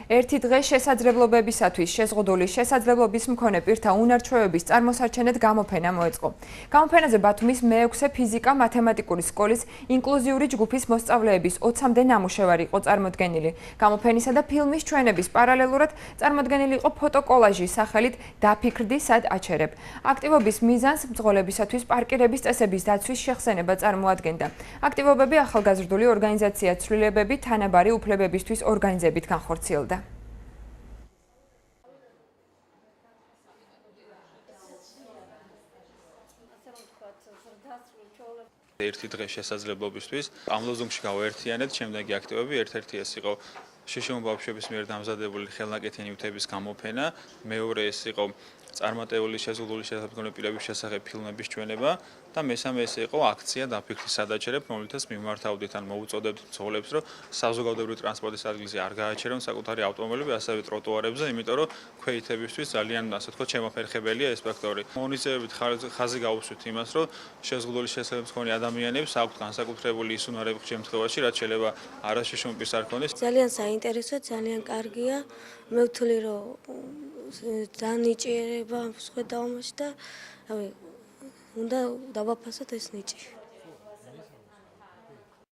ერთი დღე შესაძლებლობებისათვის შეზღუდული შესაძლებლობის მქონე პირთა უნარ-ჩვევების წარმოსარჩენად გამოფენა მოეწყო. გამოფენაზე ბათუმის მე-6 ფიზიკა-მათემატიკური სკოლის ინკლუზიური ჯგუფის მოსწავლეების 20-მდე ნამუშევარი იყო წარმოდგენილი. გამოფენისა და ფილმის ჩვენების პარალელურად წარმოდგენილი იყო ფოტოკოლაჟის სახელით „დაფიქრდი, სად აჩერებ“. აქტივობის მიზანს მძღოლებისათვის პარკირების წესების დაცვის შეხსენება წარმოადგენდა. აქტივობები ახალგაზრდული ორგანიზაცია ცვლილებები თანაბარი უფლებებისთვის ორგანიზებით განხორციელდა. ერთი დღე შესაძლებლობისთვის ამ ლოზუნგში გავაერთიანეთ შემდეგი აქტივობები. ერთ-ერთი ეს იყო შშმ ბავშვების მიერ დამზადებული ხელნაკეთი ნივთების გამოფენა, მეორე ეს იყო წარმატებული შეზღუდული შესაძლებლობების პირების შესახებ ფილმების ჩვენება და მესამე ეს იყო აქცია „დაფიქრდი, სად აჩერებ“, რომელთაც მიმართავდით ან მოუწოდებთ მცხოვრებს, რომ საზოგადოებრივი ტრანსპორტის ადგილზე არ გააჩერონ საკუთარი ავტომობილები, ასევე ტროტუარებზე, იმიტომ რომ ქვეითებისთვის ძალიან, ასე ვთქვათ, შემოფერხებელია ეს ფაქტორი. მონიციპალიტეტებით ხაზი გაუსვით იმას, რომ შეზღუდული შესაძლებლობის მქონე ადამიანებს აქვთ განსაკუთრებული ისუნარები შემთხვევაში, რაც შეიძლება არაშიშმ პირს არ ქონდეს. ძალიან საინტერესო, ძალიან კარგია. მე ვთვლი, რომ ძალიან ნიჭიერება მსხვერპლ და უნდა დავაფასოთ ეს ნიჭი.